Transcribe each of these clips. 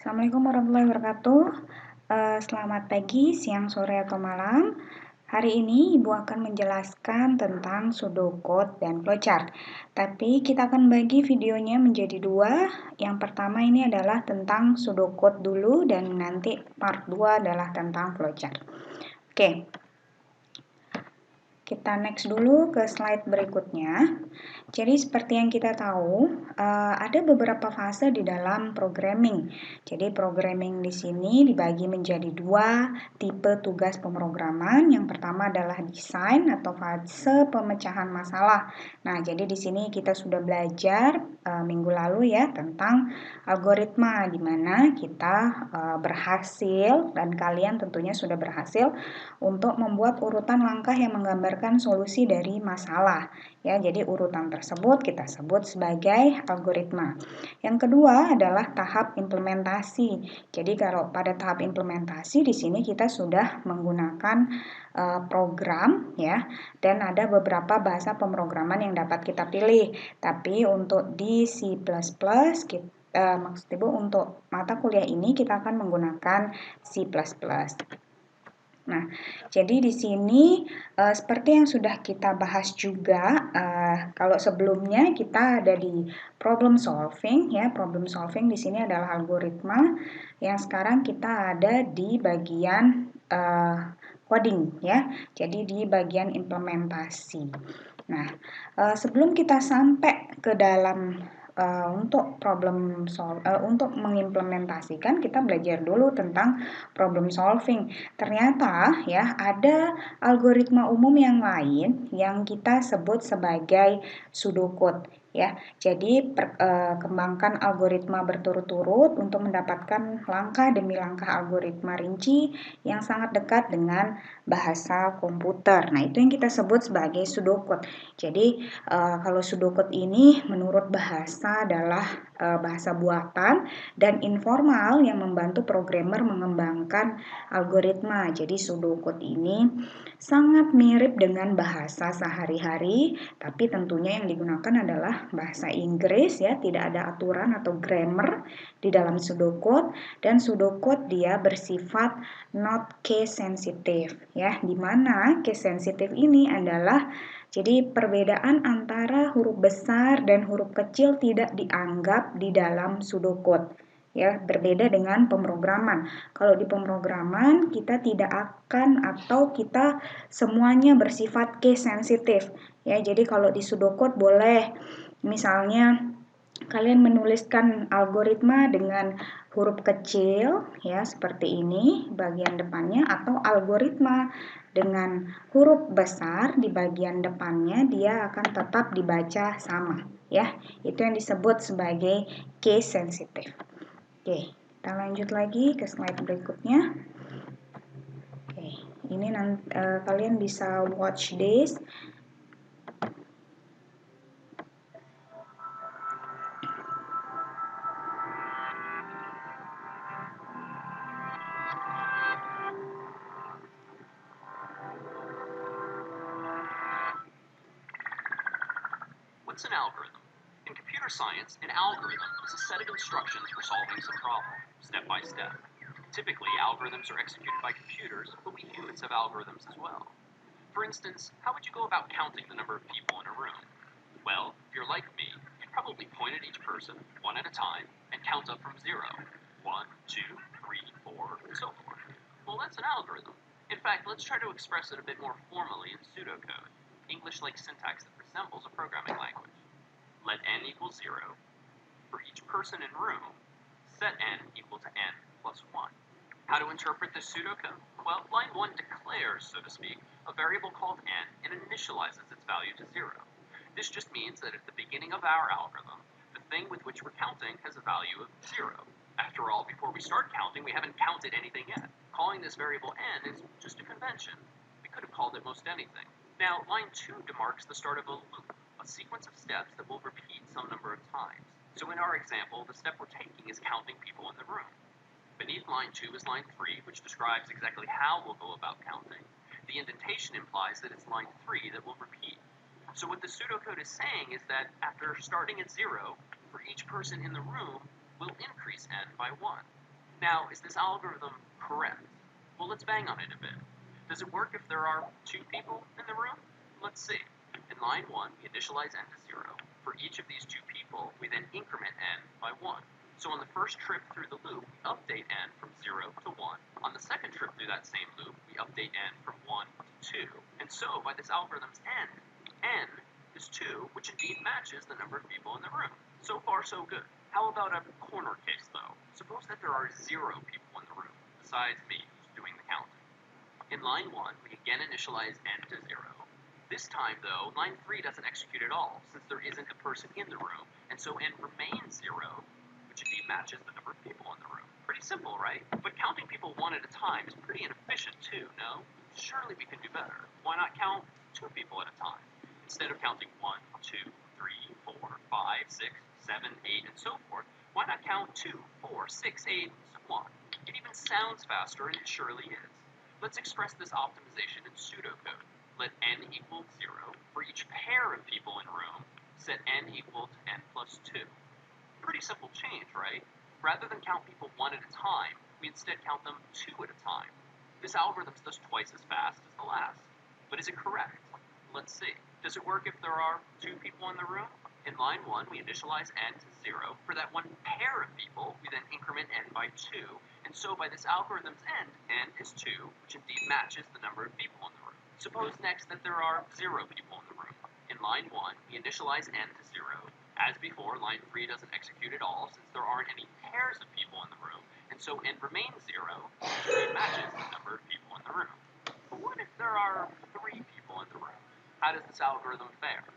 Assalamualaikum warahmatullahi wabarakatuh. Selamat pagi, siang, sore, atau malam. Hari ini Ibu akan menjelaskan tentang pseudocode dan flowchart. Tapi kita akan bagi videonya menjadi dua. Yang pertama ini adalah tentang pseudocode dulu dan nanti part 2 adalah tentang flowchart. Oke. Kita next dulu ke slide berikutnya. Jadi seperti yang kita tahu, ada beberapa fase di dalam programming. Jadi programming di sini dibagi menjadi dua tipe tugas pemrograman. Yang pertama adalah desain atau fase pemecahan masalah. Nah, jadi di sini kita sudah belajar minggu lalu ya tentang algoritma, di mana kita berhasil dan kalian tentunya sudah berhasil untuk membuat urutan langkah yang menggambarkan solusi dari masalah. Ya, jadi urutan tersebut kita sebut sebagai algoritma. Yang kedua adalah tahap implementasi. Jadi kalau pada tahap implementasi di sini kita sudah menggunakan program ya, dan ada beberapa bahasa pemrograman yang dapat kita pilih. Tapi untuk di C++, maksud Ibu untuk mata kuliah ini kita akan menggunakan C++. Nah, jadi di sini seperti yang sudah kita bahas juga, kalau sebelumnya kita ada di problem solving ya, problem solving di sini adalah algoritma. Yang sekarang kita ada di bagian coding ya, jadi di bagian implementasi. Nah, sebelum kita sampai ke dalam untuk untuk mengimplementasikan, kita belajar dulu tentang problem solving. Ternyata ya ada algoritma umum yang lain yang kita sebut sebagai pseudocode ya. Jadi kembangkan algoritma berturut-turut untuk mendapatkan langkah demi langkah algoritma rinci yang sangat dekat dengan bahasa komputer. Nah, itu yang kita sebut sebagai pseudocode. Jadi kalau pseudocode ini menurut bahasa adalah bahasa buatan dan informal yang membantu programmer mengembangkan algoritma. Jadi pseudocode ini sangat mirip dengan bahasa sehari-hari, tapi tentunya yang digunakan adalah bahasa Inggris ya, tidak ada aturan atau grammar di dalam pseudocode, dan pseudocode dia bersifat not case sensitive ya, di mana case sensitive ini adalah jadi perbedaan antara huruf besar dan huruf kecil tidak dianggap di dalam pseudocode. Ya, berbeda dengan pemrograman. Kalau di pemrograman kita tidak akan atau kita semuanya bersifat case sensitive. Ya, jadi kalau di pseudocode boleh misalnya kalian menuliskan algoritma dengan huruf kecil ya seperti ini bagian depannya, atau algoritma dengan huruf besar di bagian depannya, dia akan tetap dibaca sama ya. Itu yang disebut sebagai case sensitive. Oke, kita lanjut lagi ke slide berikutnya. Oke, ini nanti kalian bisa watch this. What's an algorithm? In computer science, an algorithm is a set of instructions for solving some problem, step by step. Typically, algorithms are executed by computers, but we humans have algorithms as well. For instance, how would you go about counting the number of people in a room? Well, if you're like me, you'd probably point at each person, one at a time, and count up from 0. 1, 2, 3, 4, and so forth. Well, that's an algorithm. In fact, let's try to express it a bit more formally in pseudocode, English-like syntax that resembles a programming language. Let n equal 0. For each person in room, set n equal to n plus 1. How to interpret this pseudocode? Well, line 1 declares, so to speak, a variable called n and initializes its value to 0. This just means that at the beginning of our algorithm, the thing with which we're counting has a value of 0. After all, before we start counting, we haven't counted anything yet. Calling this variable n is just a convention. We could have called it most anything. Now, line 2 demarks the start of a loop, a sequence of steps that will repeat some number of times. So in our example, the step we're taking is counting people in the room. Beneath line 2 is line 3, which describes exactly how we'll go about counting. The indentation implies that it's line 3 that will repeat. So what the pseudocode is saying is that after starting at 0, for each person in the room, we'll increase n by 1. Now, is this algorithm correct? Well, let's bang on it a bit. Does it work if there are 2 people in the room? Let's see. In line 1, we initialize n to 0. For each of these 2 people, we then increment n by 1. So on the first trip through the loop, we update n from 0 to 1. On the second trip through that same loop, we update n from 1 to 2. And so, by this algorithm's end, n is 2, which indeed matches the number of people in the room. So far, so good. How about a corner case, though? Suppose that there are 0 people in the room, besides me, who's doing the counting. In line 1, we again initialize n to 0. This time, though, line 3 doesn't execute at all, since there isn't a person in the room, and so n remains 0, which indeed matches the number of people in the room. Pretty simple, right? But counting people one at a time is pretty inefficient too, no? Surely we can do better. Why not count 2 people at a time? Instead of counting 1, 2, 3, 4, 5, 6, 7, 8, and so forth, why not count 2, 4, 6, 8, and so on? It even sounds faster, and it surely is. Let's express this optimization in pseudocode. Let n equal 0. For each pair of people in room, set n equal to n plus 2. Pretty simple change, right? Rather than count people one at a time, we instead count them 2 at a time. This algorithm's thus twice as fast as the last. But is it correct? Let's see. Does it work if there are 2 people in the room? In line 1, we initialize n to 0. For that one pair of people, we then increment n by 2. And so by this algorithm's end, n is 2, which indeed matches the number of people in the room. Suppose next that there are 0 people in the room. In line 1, we initialize n to 0. As before, line 3 doesn't execute at all, since there aren't any pairs of people in the room, and so n remains 0, which matches the number of people in the room. But what if there are 3 people in the room? How does this algorithm fare?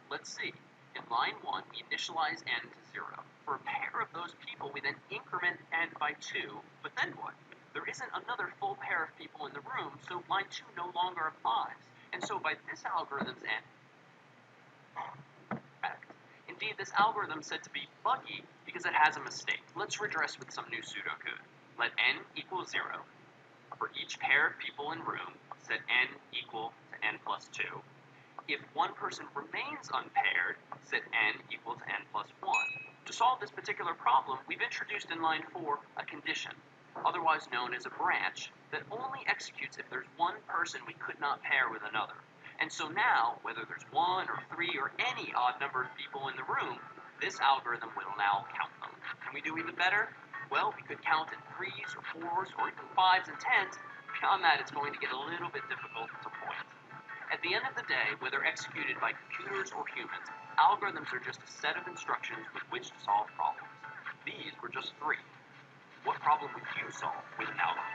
Let's see. In line 1, we initialize n to 0. For a pair of those people, we then increment n by 2, but then what? There isn't another full pair of people in the room, so line 2 no longer applies. And so by this algorithm's end, indeed, this algorithm is said to be buggy because it has a mistake. Let's redress with some new pseudocode. Let n equal 0. For each pair of people in room, set n equal to n plus 2. If one person remains unpaired, set n equal to n plus 1. To solve this particular problem, we've introduced in line 4 a condition, otherwise known as a branch, that only executes if there's one person we could not pair with another. And so now, whether there's 1 or 3 or any odd number of people in the room, this algorithm will now count them. Can we do even better? Well, we could count in 3s or 4s or even 5s and 10s. Beyond that, it's going to get a little bit difficult to point. At the end of the day, whether executed by computers or humans, algorithms are just a set of instructions with which to solve problems. These were just 3. What problem would you solve with an algorithm?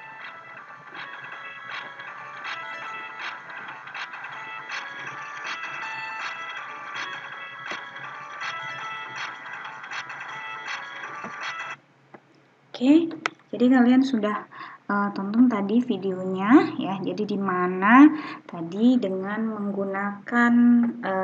Oke, jadi kalian sudah tonton tadi videonya ya. Jadi di mana tadi dengan menggunakan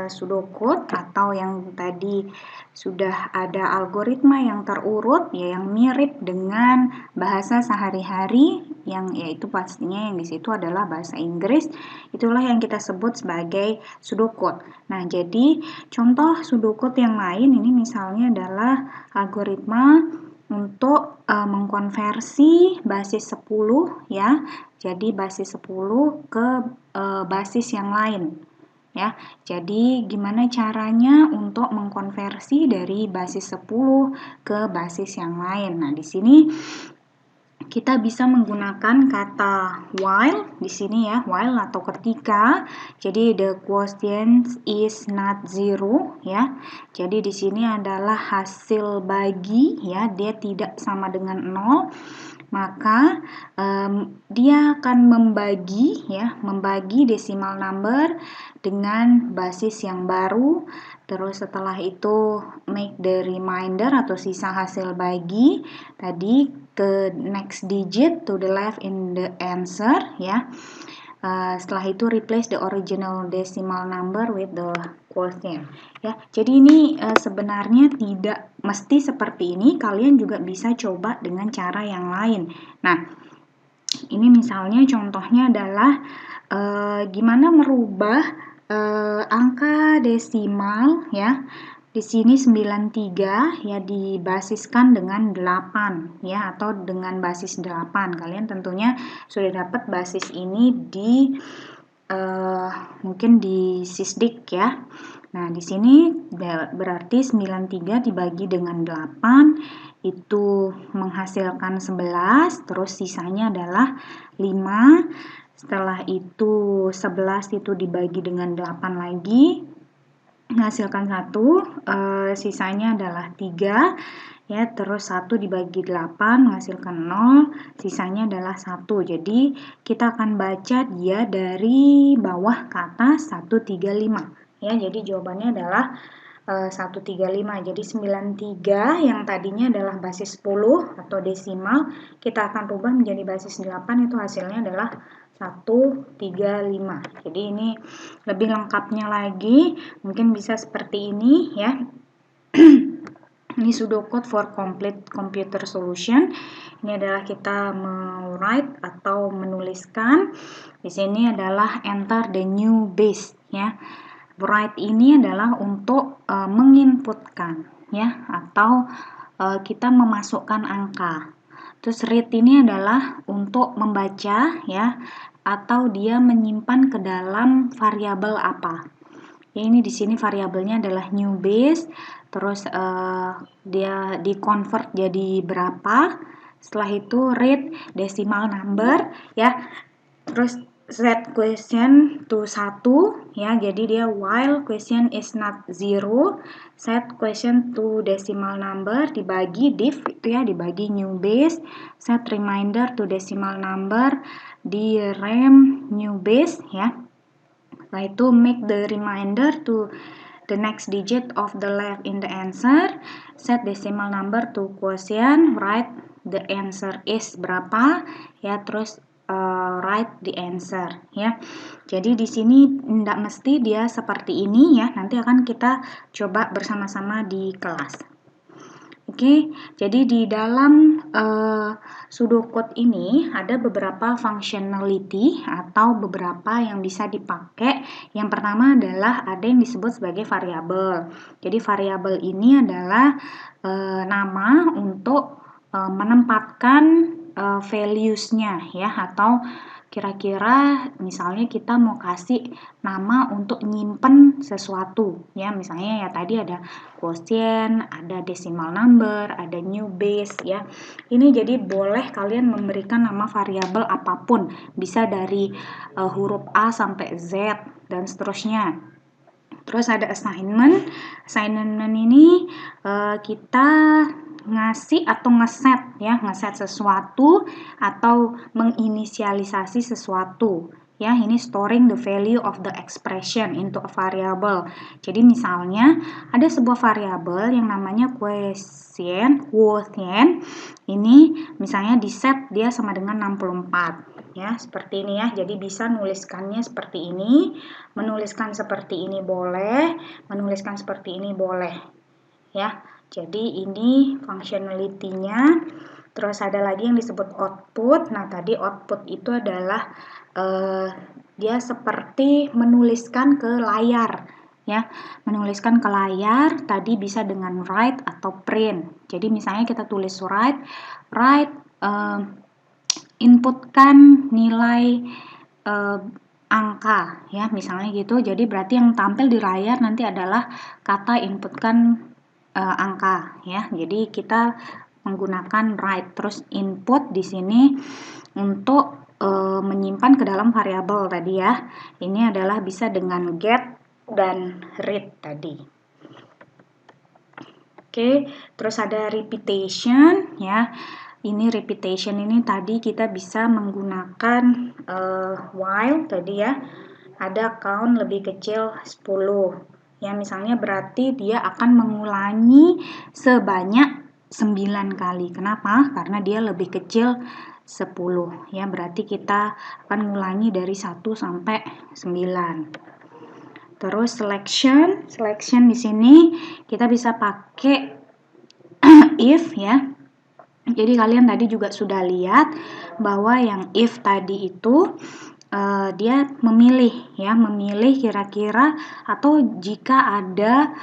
pseudocode atau yang tadi sudah ada algoritma yang terurut ya, yang mirip dengan bahasa sehari-hari, yang yaitu pastinya yang di situ adalah bahasa Inggris. Itulah yang kita sebut sebagai pseudocode. Nah, jadi contoh pseudocode yang lain ini misalnya adalah algoritma untuk mengkonversi basis 10 ya. Jadi basis 10 ke basis yang lain ya. Jadi gimana caranya untuk mengkonversi dari basis 10 ke basis yang lain. Nah, di sini kita bisa menggunakan kata while di sini ya, while atau ketika. Jadi the quotient is not 0 ya. Jadi di sini adalah hasil bagi ya, dia tidak sama dengan 0. Maka dia akan membagi ya, membagi decimal number dengan basis yang baru. Terus setelah itu make the remainder atau sisa hasil bagi tadi ke next digit to the left in the answer ya. Setelah itu replace the original decimal number with the quotient ya. Jadi ini sebenarnya tidak mesti seperti ini, kalian juga bisa coba dengan cara yang lain. Nah, ini misalnya contohnya adalah gimana merubah angka desimal ya. Di sini 93 ya dibasiskan dengan 8 ya, atau dengan basis 8. Kalian tentunya sudah dapat basis ini di mungkin di Sisdik ya. Nah, di sini berarti 93 dibagi dengan 8 itu menghasilkan 11, terus sisanya adalah 5. Setelah itu 11 itu dibagi dengan 8 lagi, menghasilkan 1, sisanya adalah 3. Ya, terus 1 dibagi 8 menghasilkan 0, sisanya adalah 1. Jadi, kita akan baca dia dari bawah ke atas 135. Ya, jadi jawabannya adalah 135. Jadi 93 yang tadinya adalah basis 10 atau desimal, kita akan rubah menjadi basis 8, itu hasilnya adalah 135. Jadi ini lebih lengkapnya lagi, mungkin bisa seperti ini ya. Ini pseudocode for complete computer solution. Ini adalah kita write atau menuliskan. Di sini adalah enter the new base ya. Write ini adalah untuk menginputkan ya, atau kita memasukkan angka. Terus read ini adalah untuk membaca ya, atau dia menyimpan ke dalam variabel apa. Ya, ini di sini variabelnya adalah new base, terus dia di-convert jadi berapa. Setelah itu read decimal number ya. Terus set question to 1 ya. Jadi dia while question is not 0, set question to decimal number dibagi div itu ya, dibagi new base, set reminder to decimal number di rem new base ya. Setelah itu make the reminder to the next digit of the left in the answer, set decimal number to quotient, write the answer is berapa ya, terus write the answer ya. Jadi di sini tidak mesti dia seperti ini ya, nanti akan kita coba bersama-sama di kelas. Oke, jadi di dalam pseudocode ini ada beberapa functionality atau beberapa yang bisa dipakai. Yang pertama adalah ada yang disebut sebagai variabel. Jadi variabel ini adalah nama untuk menempatkan values-nya ya, atau kira-kira misalnya kita mau kasih nama untuk nyimpen sesuatu ya, misalnya ya tadi ada quotient, ada decimal number, ada new base ya. Ini jadi boleh kalian memberikan nama variabel apapun, bisa dari huruf A sampai Z dan seterusnya. Terus ada assignment. Assignment ini kita ngasih atau ngeset ya, ngeset sesuatu atau menginisialisasi sesuatu ya. Ini storing the value of the expression into a variable. Jadi misalnya ada sebuah variabel yang namanya quotient. Ini misalnya di set dia sama dengan 64 ya, seperti ini ya. Jadi bisa nuliskannya seperti ini, menuliskan seperti ini boleh, menuliskan seperti ini boleh ya. Jadi ini functionality-nya. Terus ada lagi yang disebut output. Nah, tadi output itu adalah dia seperti menuliskan ke layar ya. Menuliskan ke layar tadi bisa dengan write atau print. Jadi misalnya kita tulis write inputkan nilai angka ya, misalnya gitu. Jadi berarti yang tampil di layar nanti adalah kata inputkan angka ya. Jadi kita menggunakan write, terus input di sini untuk menyimpan ke dalam variabel tadi ya. Ini adalah bisa dengan get dan read tadi. Oke, terus ada repetition ya. Ini repetition ini tadi kita bisa menggunakan while tadi ya. Ada count lebih kecil 10. Ya, misalnya berarti dia akan mengulangi sebanyak 9 kali. Kenapa? Karena dia lebih kecil 10. Ya, berarti kita akan mengulangi dari 1 sampai 9. Terus selection di sini kita bisa pakai if ya. Jadi kalian tadi juga sudah lihat bahwa yang if tadi itu dia memilih kira-kira, atau jika ada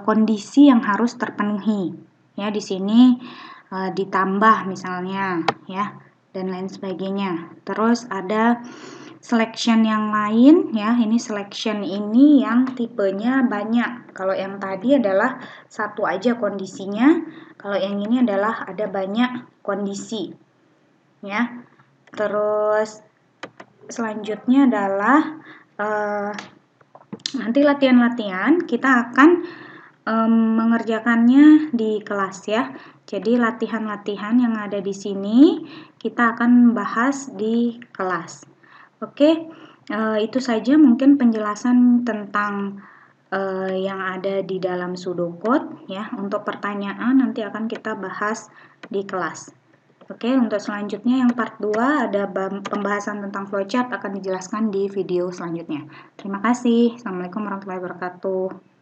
kondisi yang harus terpenuhi. Ya, di sini ditambah misalnya ya dan lain sebagainya. Terus ada selection yang lain ya, ini selection ini yang tipenya banyak. Kalau yang tadi adalah satu aja kondisinya, kalau yang ini adalah ada banyak kondisi ya. Terus selanjutnya adalah nanti latihan-latihan kita akan mengerjakannya di kelas ya. Jadi latihan-latihan yang ada di sini kita akan bahas di kelas. Oke, itu saja mungkin penjelasan tentang yang ada di dalam pseudocode ya. Untuk pertanyaan nanti akan kita bahas di kelas. Oke, untuk selanjutnya yang part 2 ada pembahasan tentang flowchart akan dijelaskan di video selanjutnya. Terima kasih. Assalamualaikum warahmatullahi wabarakatuh.